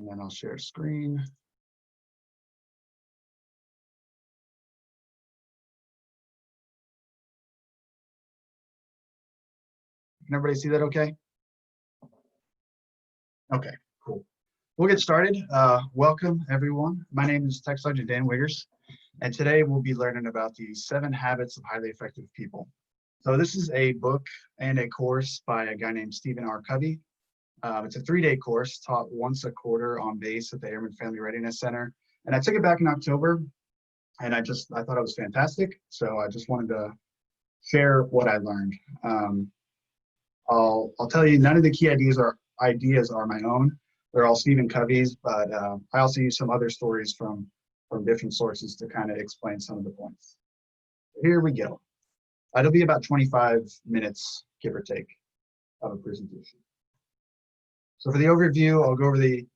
and then I'll share screen. Can everybody see that okay? Okay, cool. We'll get started. Welcome, everyone. My name is Tech Sergeant Dan Wiggers, and today we'll be learning about the 7 Habits of Highly Effective People. So this is a book and a course by a guy named Stephen Covey. It's a 3-day course taught once a quarter on base at the Airman Family Readiness Center. And I took it back in October, and I thought it was fantastic. So I just wanted to share what I learned. I'll tell you, none of the key ideas are my own. They're all Stephen Covey's, but I also use some other stories from different sources to kind of explain some of the points. Here we go. It'll be about 25 minutes, give or take, of a presentation. So for the overview, I'll go over the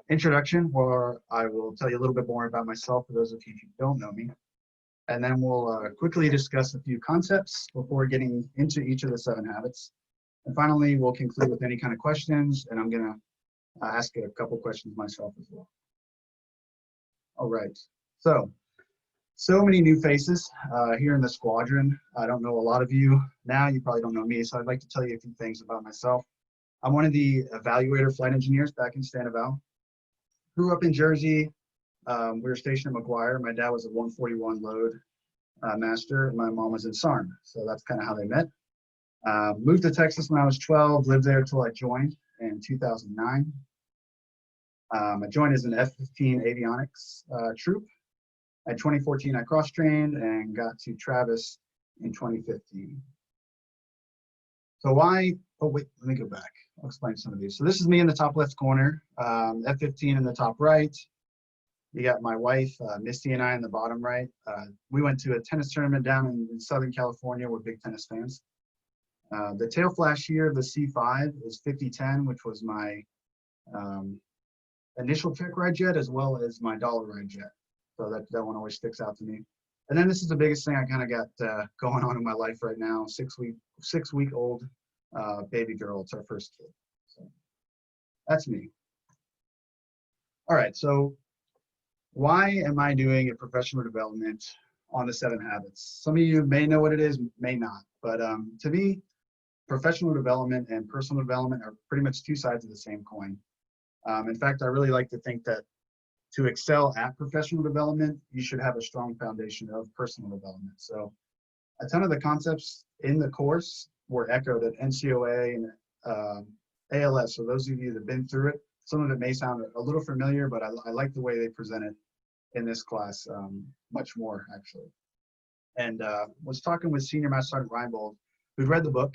introduction, where I will tell you a little bit more about myself for those of you who don't know me. And then we'll quickly discuss a few concepts before getting into each of the 7 habits. And finally, we'll conclude with any kind of questions, and I'm going to ask a couple questions myself as well. All right, so many new faces here in the squadron. I don't know a lot of you now. You probably don't know me, so I'd like to tell you a few things about myself. I'm one of the evaluator flight engineers back in Stanival. Grew up in Jersey. We were stationed at McGuire. My dad was a 141 load master, and my mom was in SARM, so that's kind of how they met. Moved to Texas when I was 12, lived there until I joined in 2009. I joined as an F-15 avionics troop. In 2014, I cross-trained and got to Travis in 2015. So why, oh wait, let me go back. I'll explain some of these. So this is me in the top left corner, F-15 in the top right. You got my wife, Misty, and I in the bottom right. We went to a tennis tournament down in Southern California. We're big tennis fans. The tail flash here of the C5 is 5010, which was my initial trick ride jet, as well as my dollar ride jet. So that one always sticks out to me. And then this is the biggest thing I kind of got going on in my life right now, 6-week-old baby girl. It's our first kid. So that's me. All right, so why am I doing a professional development on the 7 habits? Some of you may know what it is, may not. But to me, professional development and personal development are pretty much 2 sides of the same coin. In fact, I really like to think that to excel at professional development, you should have a strong foundation of personal development. So a ton of the concepts in the course were echoed at NCOA and ALS. So those of you that have been through it, some of it may sound a little familiar, but I like the way they present it in this class much more, actually. And was talking with Senior Master Sergeant Reinbold, who'd read the book,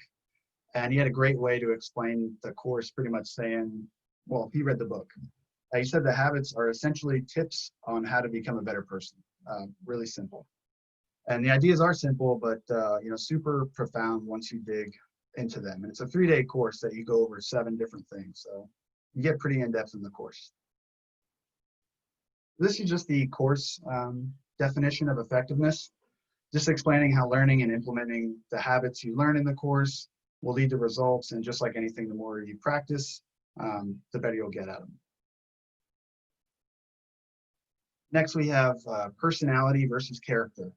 and he had a great way to explain the course, pretty much saying, well, he read the book. He said the habits are essentially tips on how to become a better person. Really simple. And the ideas are simple, but super profound once you dig into them. And it's a 3-day course that you go over 7 different things. So you get pretty in-depth in the course. This is just the course definition of effectiveness. Just explaining how learning and implementing the habits you learn in the course will lead to results. And just like anything, the more you practice, the better you'll get at them. Next, we have personality versus character.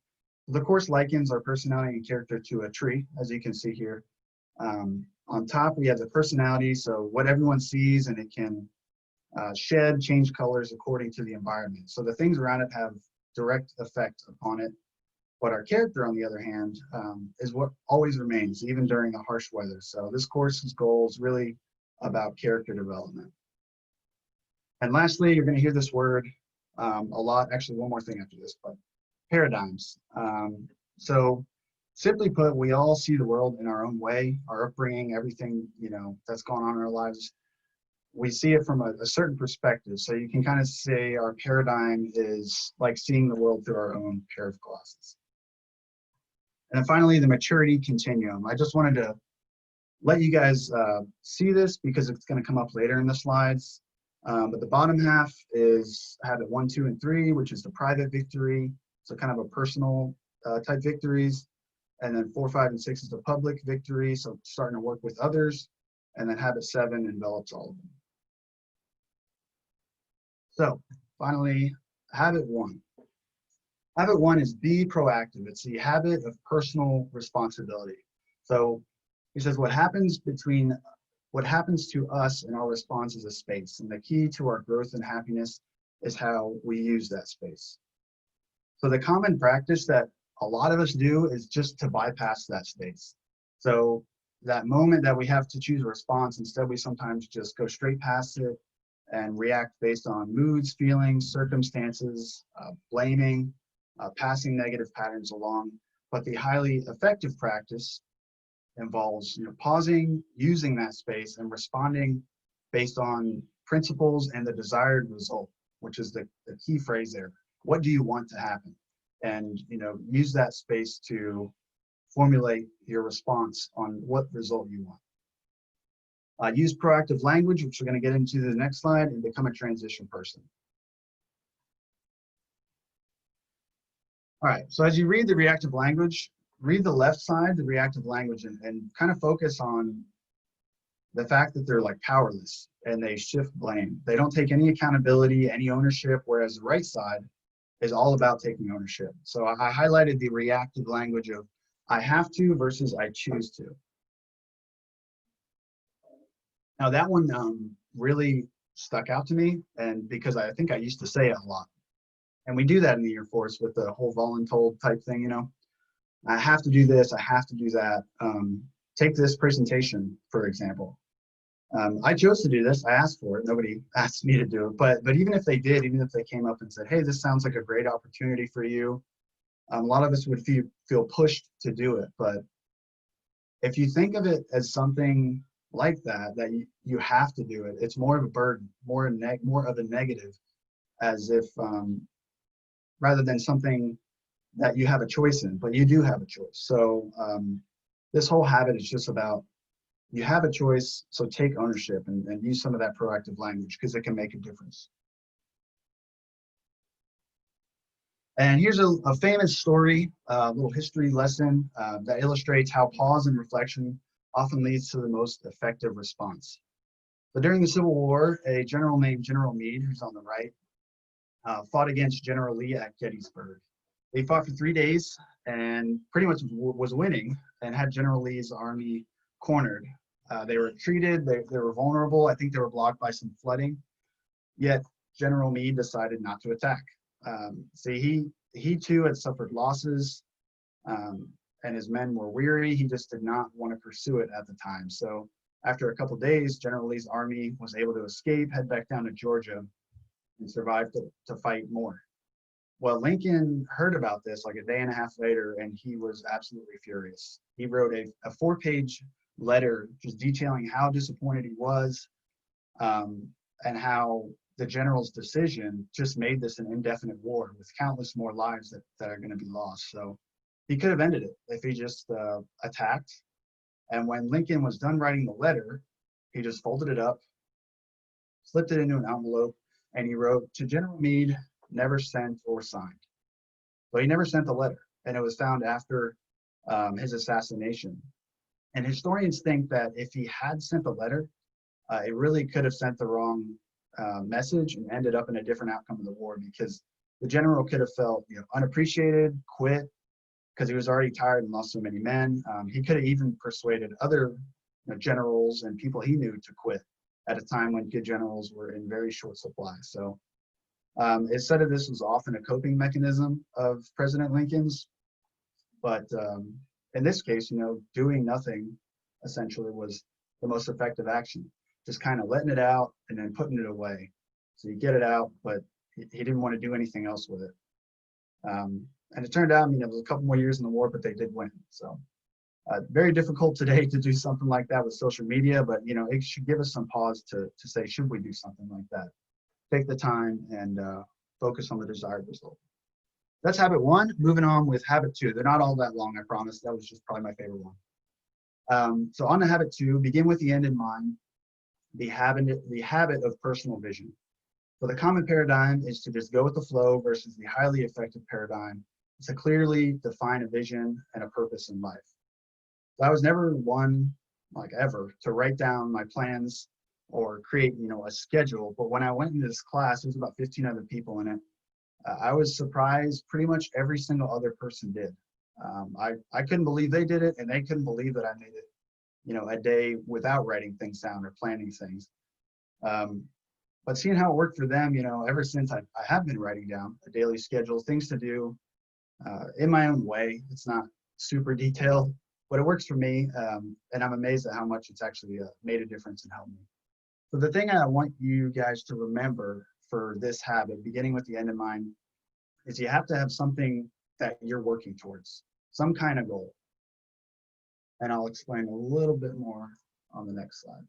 The course likens our personality and character to a tree, as you can see here. On top, we have the personality, so what everyone sees, and it can change colors according to the environment. So the things around it have direct effect upon it. But our character, on the other hand, is what always remains, even during the harsh weather. So this course's goal is really about character development. And lastly, you're going to hear this word a lot. Actually, one more thing after this, but paradigms. So simply put, we all see the world in our own way, our upbringing, everything that's going on in our lives. We see it from a certain perspective. So you can kind of say our paradigm is like seeing the world through our own pair of glasses. And then finally, the maturity continuum. I just wanted to let you guys see this because it's going to come up later in the slides. But the bottom half is habit 1, 2, and 3, which is the private victory. So kind of a personal type victories. And then 4, 5, and 6 is the public victory. So starting to work with others. And then habit 7 envelops all of them. So finally, habit one. Habit one is be proactive. It's the habit of personal responsibility. So he says what happens to us and our response is a space, and the key to our growth and happiness is how we use that space. So the common practice that a lot of us do is just to bypass that space. So that moment that we have to choose a response, instead we sometimes just go straight past it and react based on moods, feelings, circumstances, blaming, passing negative patterns along. But the highly effective practice involves pausing, using that space, and responding based on principles and the desired result, which is the key phrase there. What do you want to happen? And use that space to formulate your response on what result you want. Use proactive language, which we're going to get into the next slide, and become a transition person. All right, so as you read the reactive language, read the left side, the reactive language, and kind of focus on the fact that they're like powerless and they shift blame. They don't take any accountability, any ownership, whereas the right side is all about taking ownership. So I highlighted the reactive language of I have to versus I choose to. Now that one really stuck out to me, and because I think I used to say it a lot. And we do that in the Air Force with the whole voluntold type thing, I have to do this, I have to do that. Take this presentation, for example. I chose to do this, I asked for it, nobody asked me to do it, but even if they did, even if they came up and said, hey, this sounds like a great opportunity for you, a lot of us would feel pushed to do it. But if you think of it as something like that you have to do it, it's more of a burden, more of a negative, as if rather than something that you have a choice in, but you do have a choice. So this whole habit is just about you have a choice, so take ownership and use some of that proactive language because it can make a difference. And here's a famous story, a little history lesson that illustrates how pause and reflection often leads to the most effective response. So during the Civil War, a general named General Meade, who's on the right, fought against General Lee at Gettysburg. They fought for 3 days and pretty much was winning and had General Lee's army cornered. They were retreated, they were vulnerable. I think they were blocked by some flooding. Yet General Meade decided not to attack. See, he too had suffered losses and his men were weary. He just did not want to pursue it at the time. So after a couple of days, General Lee's army was able to escape, head back down to Georgia, and survive to fight more. Well, Lincoln heard about this like a day and a half later, and he was absolutely furious. He wrote a 4-page letter just detailing how disappointed he was and how the general's decision just made this an indefinite war with countless more lives that are going to be lost. So he could have ended it if he just attacked. And when Lincoln was done writing the letter, he just folded it up, slipped it into an envelope, and he wrote, "To General Meade, never sent or signed." But he never sent the letter, and it was found after his assassination. And historians think that if he had sent the letter, it really could have sent the wrong message and ended up in a different outcome of the war, because the general could have felt unappreciated, quit, because he was already tired and lost so many men. He could have even persuaded other generals and people he knew to quit at a time when good generals were in very short supply. So it's said that this was often a coping mechanism of President Lincoln's, but in this case, doing nothing essentially was the most effective action. Just kind of letting it out and then putting it away. So you get it out, but he didn't want to do anything else with it. And it turned out, it was a couple more years in the war, but they did win. So very difficult today to do something like that with social media, but it should give us some pause to say, should we do something like that? Take the time and focus on the desired result. That's habit one. Moving on with habit two. They're not all that long, I promise. That was just probably my favorite one. So on to habit two, begin with the end in mind, the habit of personal vision. So the common paradigm is to just go with the flow versus the highly effective paradigm is to clearly define a vision and a purpose in life. So I was never one, like ever, to write down my plans or create, a schedule. But when I went into this class, there's about 15 other people in it. I was surprised pretty much every single other person did. I couldn't believe they did it, and they couldn't believe that I made it, a day without writing things down or planning things. But seeing how it worked for them, ever since I have been writing down a daily schedule, things to do in my own way. It's not super detailed, but it works for me. And I'm amazed at how much it's actually made a difference and helped me. So the thing I want you guys to remember for this habit, beginning with the end in mind, is you have to have something that you're working towards, some kind of goal. And I'll explain a little bit more on the next slide.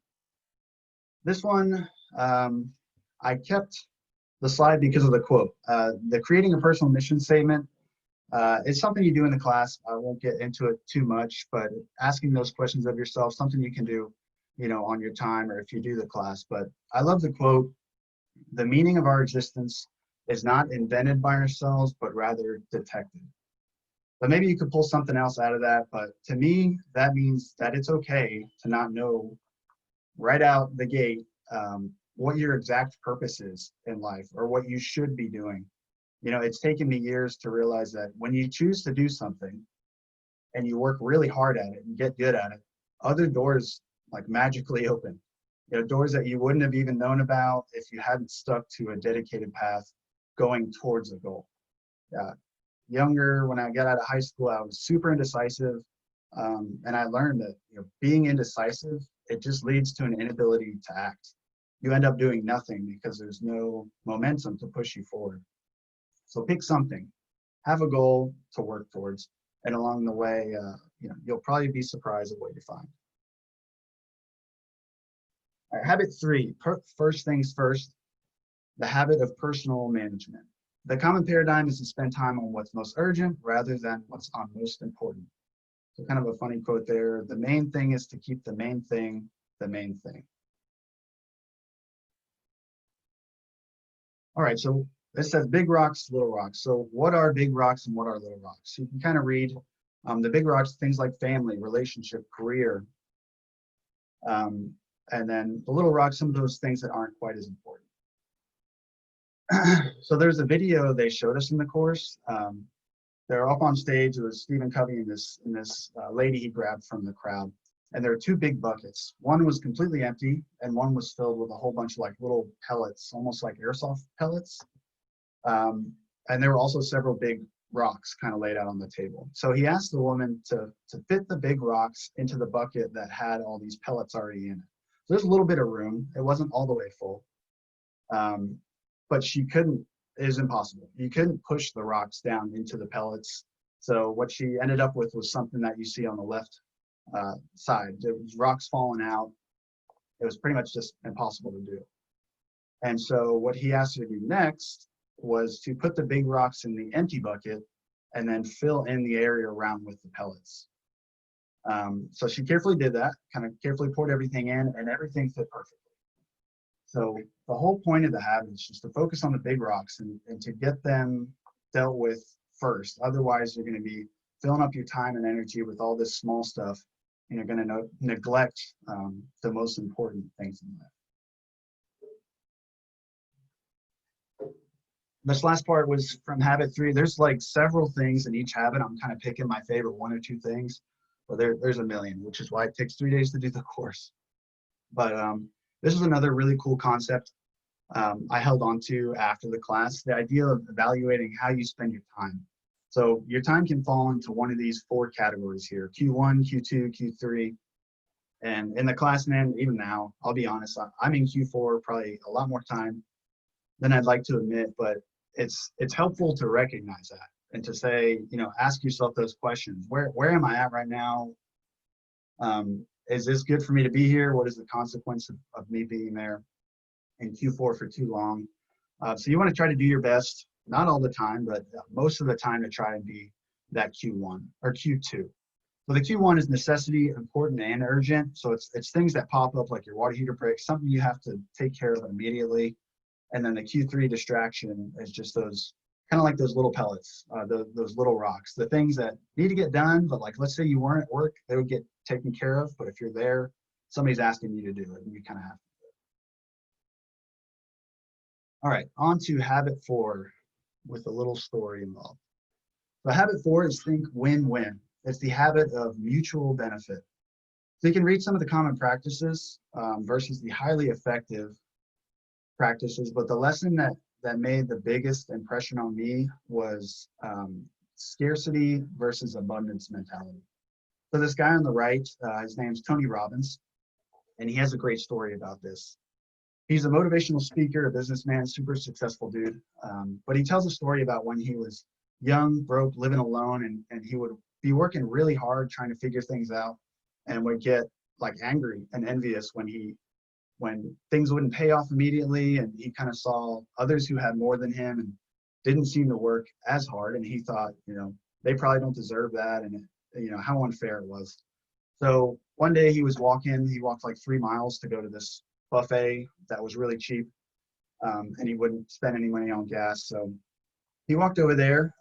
This one, I kept the slide because of the quote. The creating a personal mission statement is something you do in the class. I won't get into it too much, but asking those questions of yourself, something you can do, on your time or if you do the class. But I love the quote, "The meaning of our existence is not invented by ourselves, but rather detected." But maybe you could pull something else out of that. But to me, that means that it's okay to not know right out the gate what your exact purpose is in life or what you should be doing. It's taken me years to realize that when you choose to do something and you work really hard at it and get good at it, other doors like magically open. Doors that you wouldn't have even known about if you hadn't stuck to a dedicated path going towards a goal. Younger, when I got out of high school, I was super indecisive. And I learned that being indecisive, it just leads to an inability to act. You end up doing nothing because there's no momentum to push you forward. So pick something, have a goal to work towards, and along the way, you'll probably be surprised at what you find. All right, habit 3, first things first, the habit of personal management. The common paradigm is to spend time on what's most urgent rather than what's on most important. So kind of a funny quote there. The main thing is to keep the main thing the main thing. All right, so this says big rocks, little rocks. So what are big rocks and what are little rocks? So you can kind of read the big rocks, things like family, relationship, career. And then the little rocks, some of those things that aren't quite as important. So there's a video they showed us in the course. They're up on stage. It was Stephen Covey and this lady he grabbed from the crowd. And there are 2 big buckets. One was completely empty, and one was filled with a whole bunch of like little pellets, almost like airsoft pellets. And there were also several big rocks kind of laid out on the table. So he asked the woman to fit the big rocks into the bucket that had all these pellets already in it. So there's a little bit of room. It wasn't all the way full. But she couldn't, it was impossible. You couldn't push the rocks down into the pellets. So what she ended up with was something that you see on the left side. There was rocks falling out. It was pretty much just impossible to do. And so what he asked her to do next was to put the big rocks in the empty bucket and then fill in the area around with the pellets. So she carefully did that, kind of carefully poured everything in, and everything fit perfectly. So the whole point of the habit is just to focus on the big rocks and to get them dealt with first. Otherwise, you're going to be filling up your time and energy with all this small stuff, and you're going to neglect the most important things in life. This last part was from habit 3. There's like several things in each habit. I'm kind of picking my favorite 1 or 2 things, but there's a million, which is why it takes 3 days to do the course. But this is another really cool concept I held on to after the class, the idea of evaluating how you spend your time. So your time can fall into one of these 4 categories here, Q1, Q2, Q3. And in the class, man, even now, I'll be honest, I'm in Q4, probably a lot more time than I'd like to admit, but it's helpful to recognize that and to say, ask yourself those questions. Where am I at right now? Is this good for me to be here? What is the consequence of me being there in Q4 for too long? So you want to try to do your best, not all the time, but most of the time to try and be that Q1 or Q2. So the Q1 is necessity, important, and urgent. So it's things that pop up like your water heater breaks, something you have to take care of immediately. And then the Q3 distraction is just those kind of like those little pellets, those little rocks, the things that need to get done, but like, let's say you weren't at work, they would get taken care of. But if you're there, somebody's asking you to do it and you kind of have to do it. All right, on to habit 4 with a little story involved. So habit 4 is think win-win. It's the habit of mutual benefit. So you can read some of the common practices versus the highly effective practices, but the lesson that made the biggest impression on me was scarcity versus abundance mentality. So this guy on the right, his name's Tony Robbins, and he has a great story about this. He's a motivational speaker, a businessman, super successful dude. But he tells a story about when he was young, broke, living alone, and he would be working really hard trying to figure things out, and would get like angry and envious when things wouldn't pay off immediately, and he kind of saw others who had more than him and didn't seem to work as hard, and he thought, they probably don't deserve that, and how unfair it was. So one day he walked like 3 miles to go to this buffet that was really cheap, and he wouldn't spend any money on gas. So he walked over there,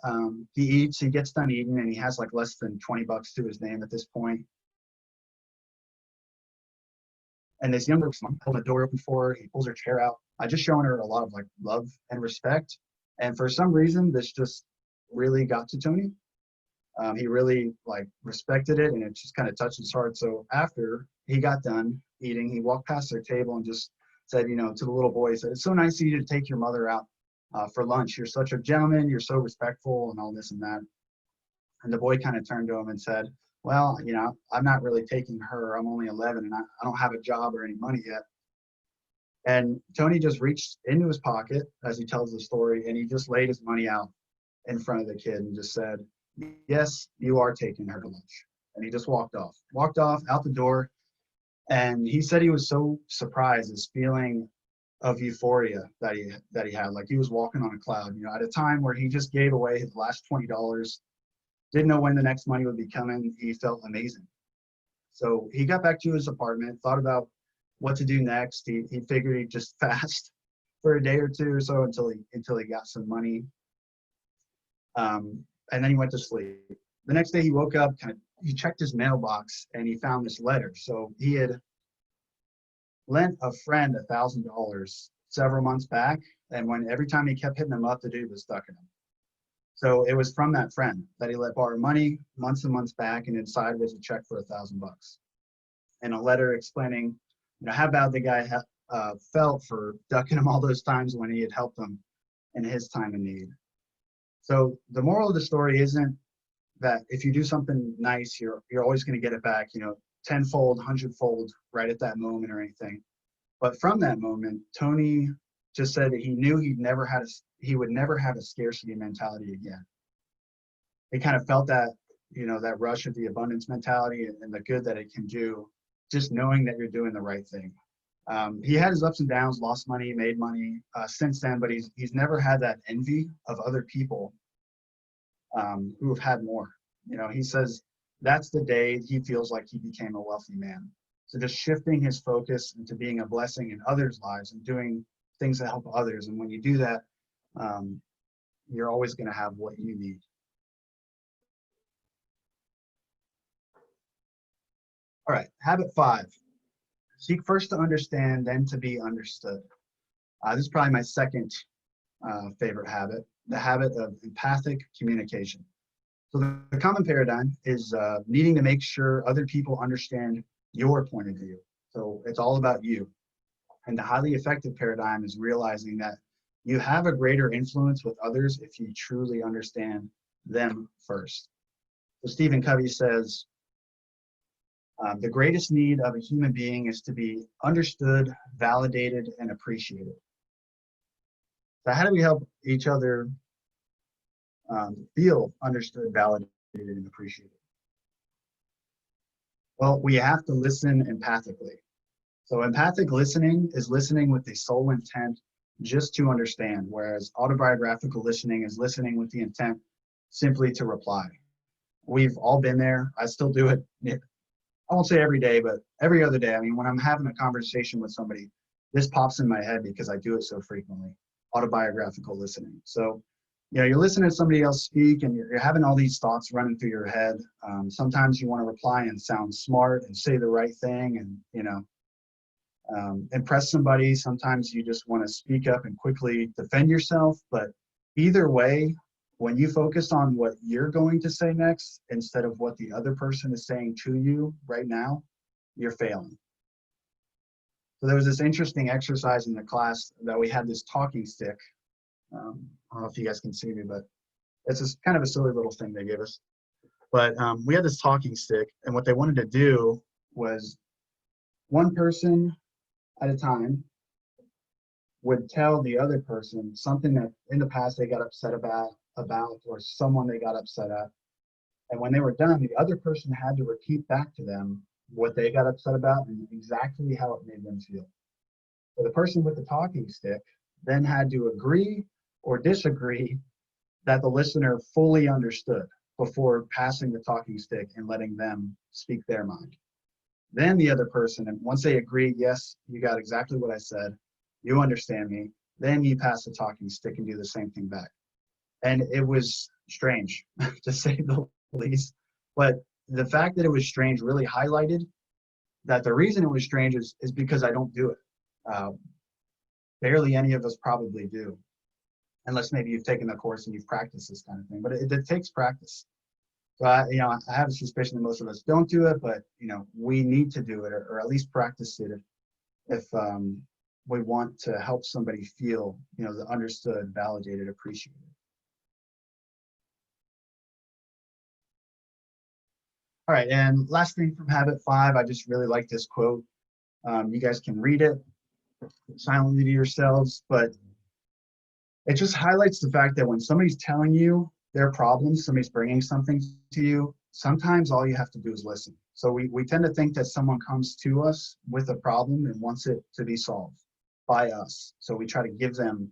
he eats, he gets done eating, and he has like less than 20 bucks to his name at this point. And this young woman holding the door open for her, he pulls her chair out, just showing her a lot of like love and respect. And for some reason, this just really got to Tony. He really like respected it, and it just kind of touched his heart. So after he got done eating, he walked past their table and just said, to the little boy, he said, "It's so nice of you to take your mother out for lunch. You're such a gentleman. You're so respectful," and all this and that. And the boy kind of turned to him and said, "Well, I'm not really taking her. I'm only 11, and I don't have a job or any money yet." And Tony just reached into his pocket as he tells the story, and he just laid his money out in front of the kid and just said, "Yes, you are taking her to lunch." And he just walked off out the door. And he said he was so surprised, this feeling of euphoria that he had, like he was walking on a cloud, at a time where he just gave away his last $20, didn't know when the next money would be coming. He felt amazing. So he got back to his apartment, thought about what to do next. He figured he'd just fast for a day or two or so until he got some money. And then he went to sleep. The next day he woke up, he checked his mailbox, and he found this letter. So he had lent a friend $1,000 several months back, and every time he kept hitting him up, the dude was ducking him. So it was from that friend that he let borrow money months and months back, and inside was a check for $1,000 and a letter explaining, how bad the guy felt for ducking him all those times when he had helped him in his time of need. So the moral of the story isn't that if you do something nice, you're always going to get it back, tenfold, hundredfold right at that moment or anything. But from that moment, Tony just said that he knew he would never have a scarcity mentality again. He kind of felt that, that rush of the abundance mentality and the good that it can do, just knowing that you're doing the right thing. He had his ups and downs, lost money, made money since then, but he's never had that envy of other people who have had more. He says that's the day he feels like he became a wealthy man. So just shifting his focus into being a blessing in others' lives and doing things that help others. And when you do that, you're always going to have what you need. All right, habit 5. Seek first to understand, then to be understood. This is probably my second favorite habit, the habit of empathic communication. So the common paradigm is needing to make sure other people understand your point of view. So it's all about you. And the highly effective paradigm is realizing that you have a greater influence with others if you truly understand them first. So Stephen Covey says, the greatest need of a human being is to be understood, validated, and appreciated. So how do we help each other feel understood, validated, and appreciated? Well, we have to listen empathically. So empathic listening is listening with the sole intent just to understand, whereas autobiographical listening is listening with the intent simply to reply. We've all been there. I still do it. I won't say every day, but every other day. I mean, when I'm having a conversation with somebody, this pops in my head because I do it so frequently, autobiographical listening. So, you're listening to somebody else speak and you're having all these thoughts running through your head. Sometimes you want to reply and sound smart and say the right thing. And, impress somebody. Sometimes you just want to speak up and quickly defend yourself. But either way, when you focus on what you're going to say next instead of what the other person is saying to you right now, you're failing. So there was this interesting exercise in the class that we had this talking stick. I don't know if you guys can see me, but it's just kind of a silly little thing they gave us. But we had this talking stick, and what they wanted to do was one person at a time would tell the other person something that in the past they got upset about or someone they got upset at. And when they were done, the other person had to repeat back to them what they got upset about and exactly how it made them feel. So the person with the talking stick then had to agree or disagree that the listener fully understood before passing the talking stick and letting them speak their mind. Then the other person, and once they agree, yes, you got exactly what I said, you understand me, then you pass the talking stick and do the same thing back. And it was strange, to say the least. But the fact that it was strange really highlighted that the reason it was strange is because I don't do it. Barely any of us probably do, unless maybe you've taken the course and you've practiced this kind of thing. But it takes practice. So I have a suspicion that most of us don't do it, but we need to do it, or at least practice it if we want to help somebody feel understood, validated, appreciated. All right, and last thing from habit 5, I just really like this quote. You guys can read it silently to yourselves, but it just highlights the fact that when somebody's telling you their problems, somebody's bringing something to you, sometimes all you have to do is listen. So we tend to think that someone comes to us with a problem and wants it to be solved by us. So we try to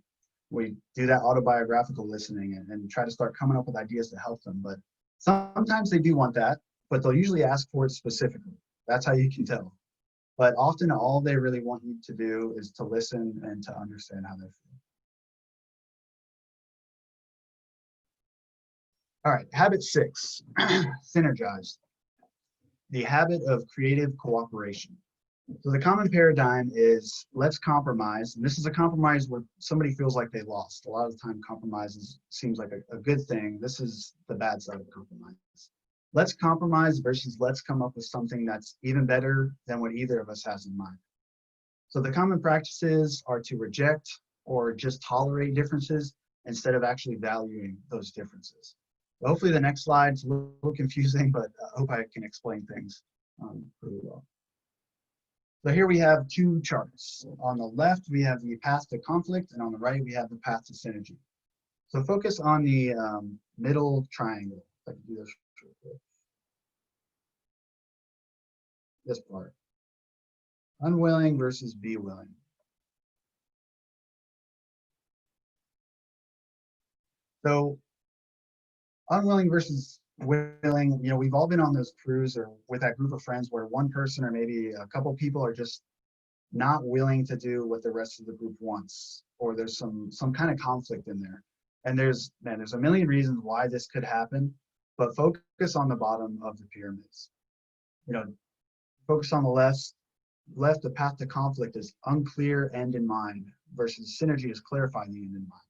we do that autobiographical listening and try to start coming up with ideas to help them. But sometimes they do want that, but they'll usually ask for it specifically. That's how you can tell. But often all they really want you to do is to listen and to understand how they feel. All right, habit 6, synergize. The habit of creative cooperation. So the common paradigm is let's compromise. And this is a compromise where somebody feels like they lost. A lot of the time compromises seems like a good thing. This is the bad side of compromise. Let's compromise versus let's come up with something that's even better than what either of us has in mind. So the common practices are to reject or just tolerate differences instead of actually valuing those differences. So hopefully the next slide's a little confusing, but I hope I can explain things pretty well. So here we have 2 charts. On the left, we have the path to conflict, and on the right, we have the path to synergy. So focus on the middle triangle. If I can do this real quick. This part. Unwilling versus be willing. So unwilling versus willing, we've all been on those crews or with that group of friends where one person or maybe a couple people are just not willing to do what the rest of the group wants, or there's some kind of conflict in there. And there's a million reasons why this could happen, but focus on the bottom of the pyramids. Focus on the left, the path to conflict is unclear end in mind versus synergy is clarifying the end in mind.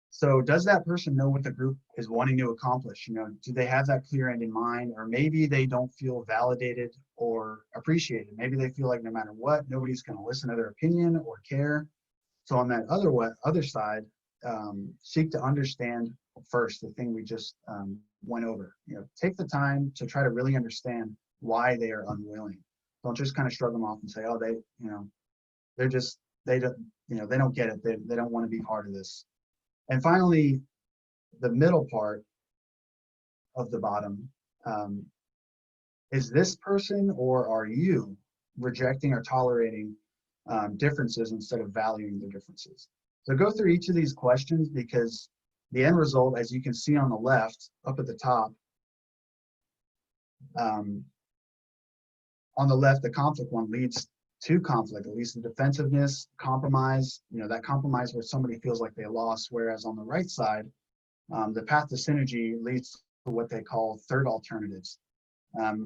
So does that person know what the group is wanting to accomplish? Do they have that clear end in mind? Or maybe they don't feel validated or appreciated. Maybe they feel like no matter what, nobody's going to listen to their opinion or care. So on that other side, seek to understand first the thing we just went over. Take the time to try to really understand why they are unwilling. Don't just kind of shrug them off and say, oh, they don't get it. They don't want to be part of this. And finally, the middle part of the bottom, is this person or are you rejecting or tolerating differences instead of valuing the differences? So go through each of these questions because the end result, as you can see on the left, up at the top, on the left, the conflict one leads to conflict, at least the defensiveness, compromise, that compromise where somebody feels like they lost, whereas on the right side, the path to synergy leads to what they call third alternatives.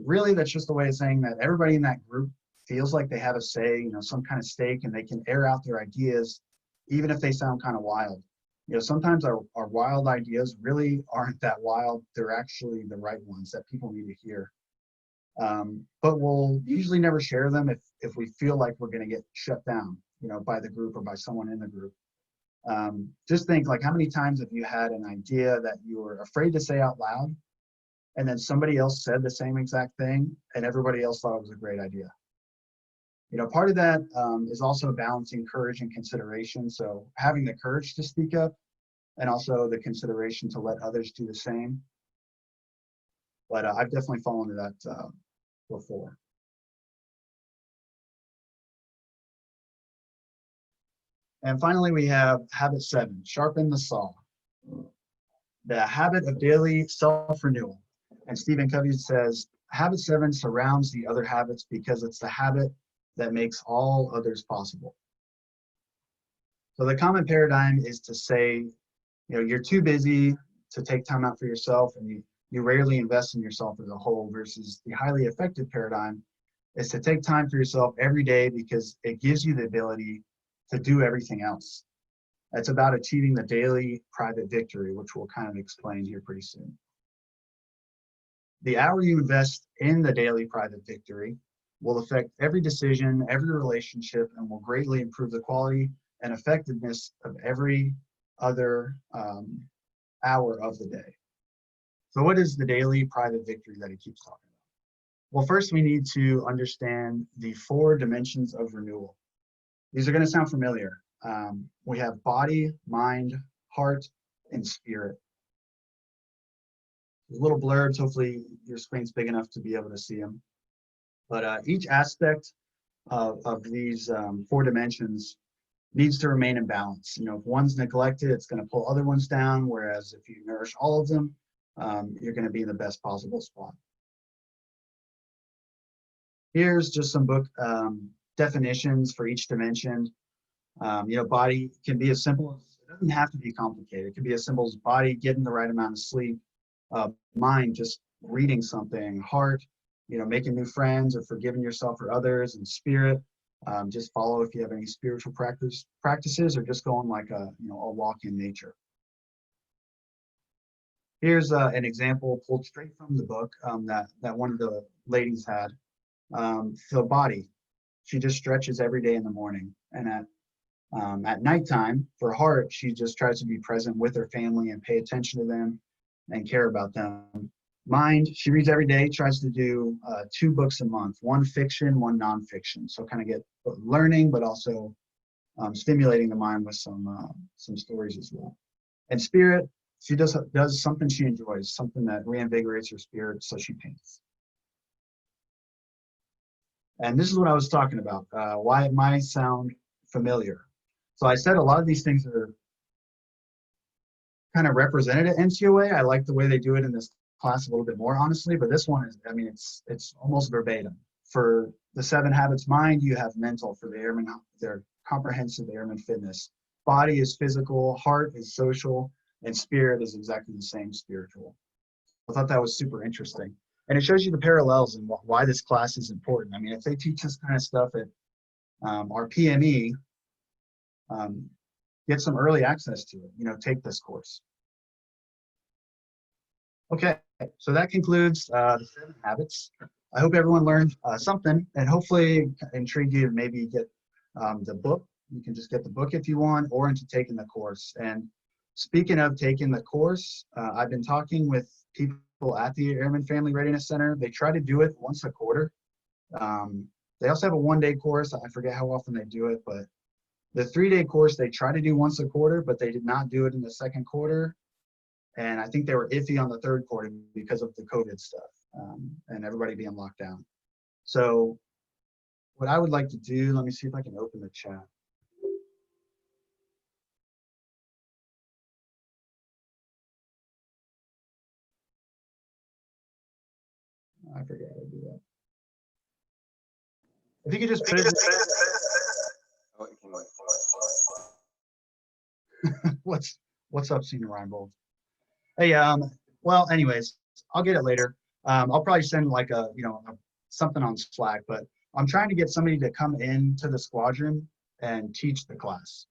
Really, that's just a way of saying that everybody in that group feels like they have a say, some kind of stake, and they can air out their ideas, even if they sound kind of wild. Sometimes our wild ideas really aren't that wild. They're actually the right ones that people need to hear. But we'll usually never share them if we feel like we're going to get shut down, by the group or by someone in the group. Just think, like, how many times have you had an idea that you were afraid to say out loud, and then somebody else said the same exact thing, and everybody else thought it was a great idea? Part of that is also balancing courage and consideration. So having the courage to speak up, and also the consideration to let others do the same. But I've definitely fallen into that before. And finally, we have habit 7, sharpen the saw. The habit of daily self-renewal. And Stephen Covey says, habit 7 surrounds the other habits because it's the habit that makes all others possible. So the common paradigm is to say, you're too busy to take time out for yourself, and you rarely invest in yourself as a whole, versus the highly effective paradigm is to take time for yourself every day because it gives you the ability to do everything else. It's about achieving the daily private victory, which we'll kind of explain here pretty soon. The hour you invest in the daily private victory will affect every decision, every relationship, and will greatly improve the quality and effectiveness of every other hour of the day. So what is the daily private victory that he keeps talking about? Well, first we need to understand the 4 dimensions of renewal. These are going to sound familiar. We have body, mind, heart, and spirit. Little blurbs, hopefully your screen's big enough to be able to see them. But each aspect of these 4 dimensions needs to remain in balance. If one's neglected, it's going to pull other ones down, whereas if you nourish all of them, you're going to be in the best possible spot. Here's just some book definitions for each dimension. Body can be as simple as, it doesn't have to be complicated. It can be as simple as body getting the right amount of sleep, mind just reading something, heart, making new friends or forgiving yourself or others, and spirit, just follow if you have any spiritual practices, or just going like a walk in nature. Here's an example pulled straight from the book that one of the ladies had. So body, she just stretches every day in the morning, and at nighttime, for heart, she just tries to be present with her family and pay attention to them and care about them. Mind, she reads every day, tries to do 2 books a month, 1 fiction, 1 nonfiction. So kind of get learning, but also stimulating the mind with some stories as well. And spirit, she does something she enjoys, something that reinvigorates her spirit, so she paints. And this is what I was talking about, why it might sound familiar. So I said a lot of these things are kind of represented at NCOA. I like the way they do it in this class a little bit more, honestly, but this one is, it's almost verbatim. For the 7 habits mind, you have mental for the airman, their comprehensive airman fitness. Body is physical, heart is social, and spirit is exactly the same, spiritual. I thought that was super interesting. And it shows you the parallels and why this class is important. If they teach this kind of stuff at our PME, get some early access to it, take this course. Okay, so that concludes the 7 habits. I hope everyone learned something, and hopefully intrigued you to maybe get the book. You can just get the book if you want, or into taking the course. And speaking of taking the course, I've been talking with people at the Airman Family Readiness Center. They try to do it once a quarter. They also have a 1-day course. I forget how often they do it, but the 3-day course they try to do once a quarter, but they did not do it in the 2nd quarter. And I think they were iffy on the 3rd quarter because of the COVID stuff and everybody being locked down. So what I would like to do, let me see if I can open the chat. I forget how to do that. If you could just put it. What's up, Senior Reinbold? Hey, well, anyways, I'll get it later. I'll probably send like something on Slack, but I'm trying to get somebody to come into the squadron and teach the class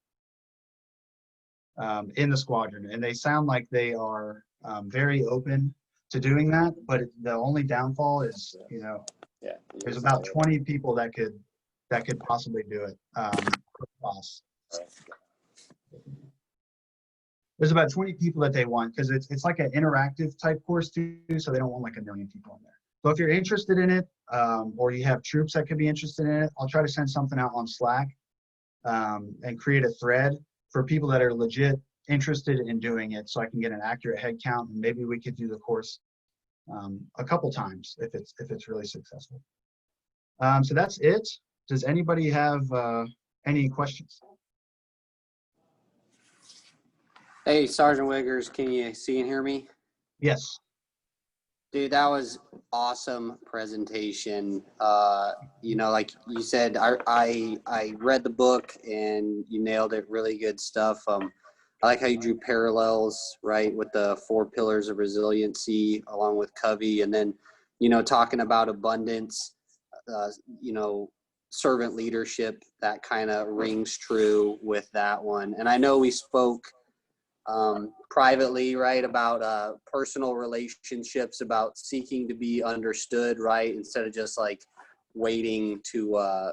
in the squadron. And they sound like they are very open to doing that. But the only downfall is, Yeah. there's about 20 people that could possibly do it per class. There's about 20 people that they want because it's like an interactive type course too, so they don't want like a million people in there. So if you're interested in it, or you have troops that could be interested in it, I'll try to send something out on Slack and create a thread for people that are legit interested in doing it, so I can get an accurate head count, and maybe we could do the course a couple times if it's really successful. So that's it. Does anybody have any questions? Hey, Sergeant Wiggers, can you see and hear me? Yes. Dude, that was awesome presentation. Like you said, I read the book and you nailed it. Really good stuff. I like how you drew parallels, right, with the 4 pillars of resiliency along with Covey, and then, talking about abundance, servant leadership, that kind of rings true with that one. And I know we spoke privately, right, about personal relationships, about seeking to be understood, right, instead of just like waiting to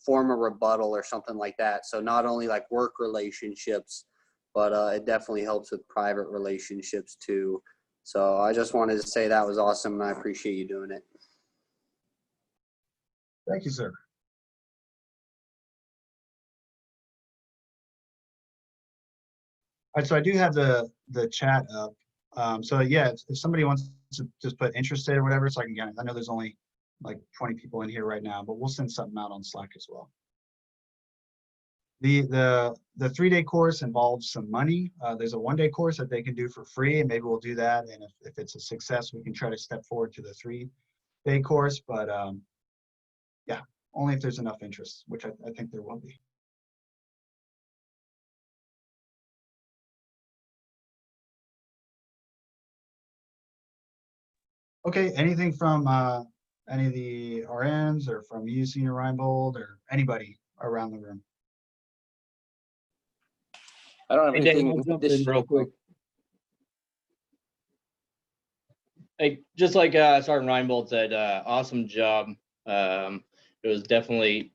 form a rebuttal or something like that. So not only like work relationships, but it definitely helps with private relationships too. So I just wanted to say that was awesome, and I appreciate you doing it. Thank you, sir. All right, so I do have the chat up. So yeah, if somebody wants to just put interested or whatever, so I can get it. I know there's only like 20 people in here right now, but we'll send something out on Slack as well. The 3-day course involves some money. There's a 1-day course that they can do for free, and maybe we'll do that. And if it's a success, we can try to step forward to the 3-day course. But yeah, only if there's enough interest, which I think there will be. Okay, anything from any of the RNs or from you, Senior Reinbold, or anybody around the room? I don't have Hey, Dave, anything I'll jump in real quick. Hey, just like Sergeant Reinbold said, awesome job. It was definitely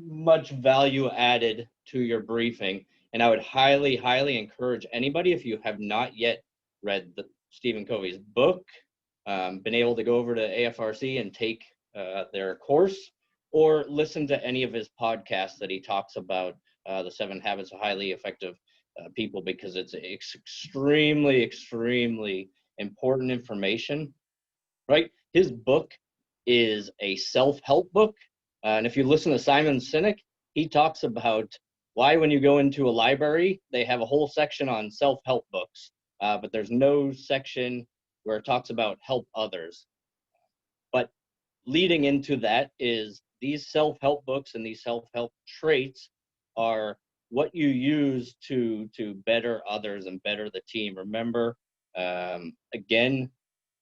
much value added to your briefing, and I would highly encourage anybody, if you have not yet read Stephen Covey's book, been able to go over to AFRC and take their course, or listen to any of his podcasts that he talks about the 7 Habits of Highly Effective People, because it's extremely important information, right? His book is a self-help book. And if you listen to Simon Sinek, he talks about why when you go into a library, they have a whole section on self-help books, but there's no section where it talks about help others. But leading into that is these self-help books and these self-help traits are what you use to better others and better the team. Remember, again,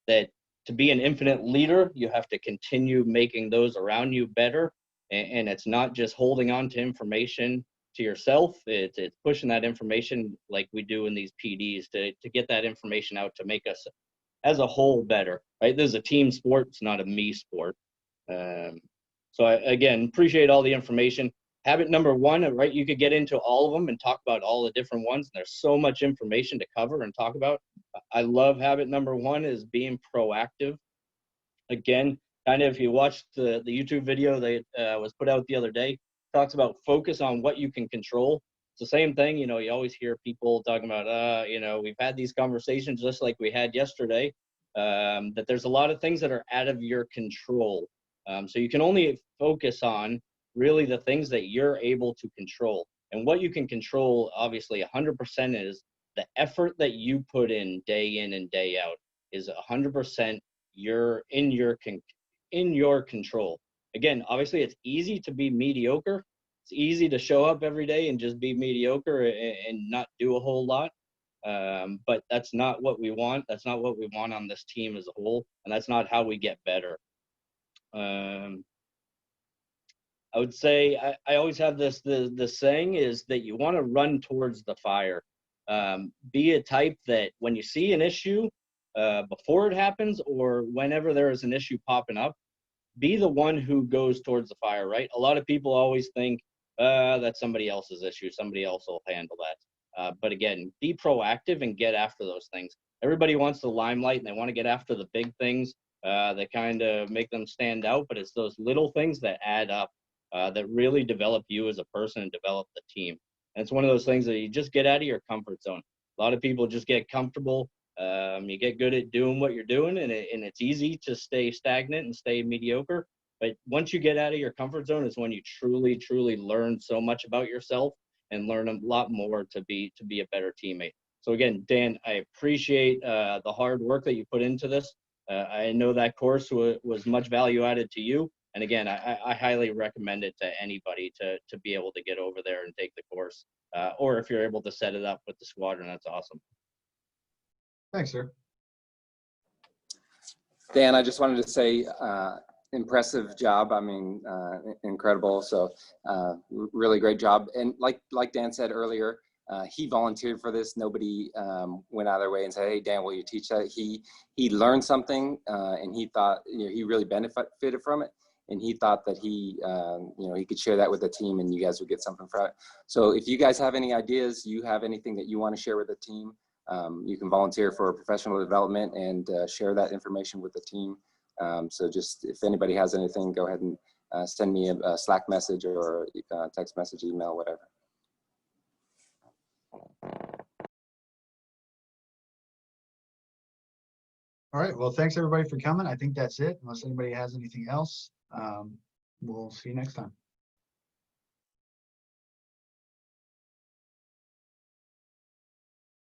that to be an infinite leader, you have to continue making those around you better. And it's not just holding on to information to yourself. It's pushing that information like we do in these PDs to get that information out to make us as a whole better, right? This is a team sport. It's not a me sport. So I, again, appreciate all the information. Habit number 1, right? You could get into all of them and talk about all the different ones. There's so much information to cover and talk about. I love habit number 1 is being proactive. Again, kind of if you watched the YouTube video that was put out the other day, talks about focus on what you can control. It's the same thing, you always hear people talking about, we've had these conversations just like we had yesterday, that there's a lot of things that are out of your control. So you can only focus on really the things that you're able to control. And what you can control, obviously, 100% is the effort that you put in and day out is 100% in your control. Again, obviously, it's easy to be mediocre. It's easy to show up every day and just be mediocre and not do a whole lot. But that's not what we want. That's not what we want on this team as a whole. And that's not how we get better. I would say I always have this, the saying is that you want to run towards the fire. Be a type that when you see an issue before it happens or whenever there is an issue popping up, be the one who goes towards the fire, right? A lot of people always think that's somebody else's issue. Somebody else will handle that. But again, be proactive and get after those things. Everybody wants the limelight and they want to get after the big things that kind of make them stand out. But it's those little things that add up that really develop you as a person and develop the team. And it's one of those things that you just get out of your comfort zone. A lot of people just get comfortable. You get good at doing what you're doing, and it's easy to stay stagnant and stay mediocre. But once you get out of your comfort zone is when you truly, truly learn so much about yourself and learn a lot more to be a better teammate. So again, Dan, I appreciate the hard work that you put into this. I know that course was much value added to you. And again, I highly recommend it to anybody to be able to get over there and take the course. Or if you're able to set it up with the squadron, that's awesome. Thanks, sir. Dan, I just wanted to say, impressive job. I mean, incredible. So really great job. And like Dan said earlier, he volunteered for this. Nobody went out of their way and said, hey, Dan, will you teach that? He learned something and he thought, he really benefited from it. And he thought that he could share that with the team and you guys would get something from it. So if you guys have any ideas, you have anything that you want to share with the team, you can volunteer for professional development and share that information with the team. So just if anybody has anything, go ahead and send me a Slack message or text message, email, whatever. All right. Well, thanks everybody for coming. I think that's it. Unless anybody has anything else, we'll see you next time.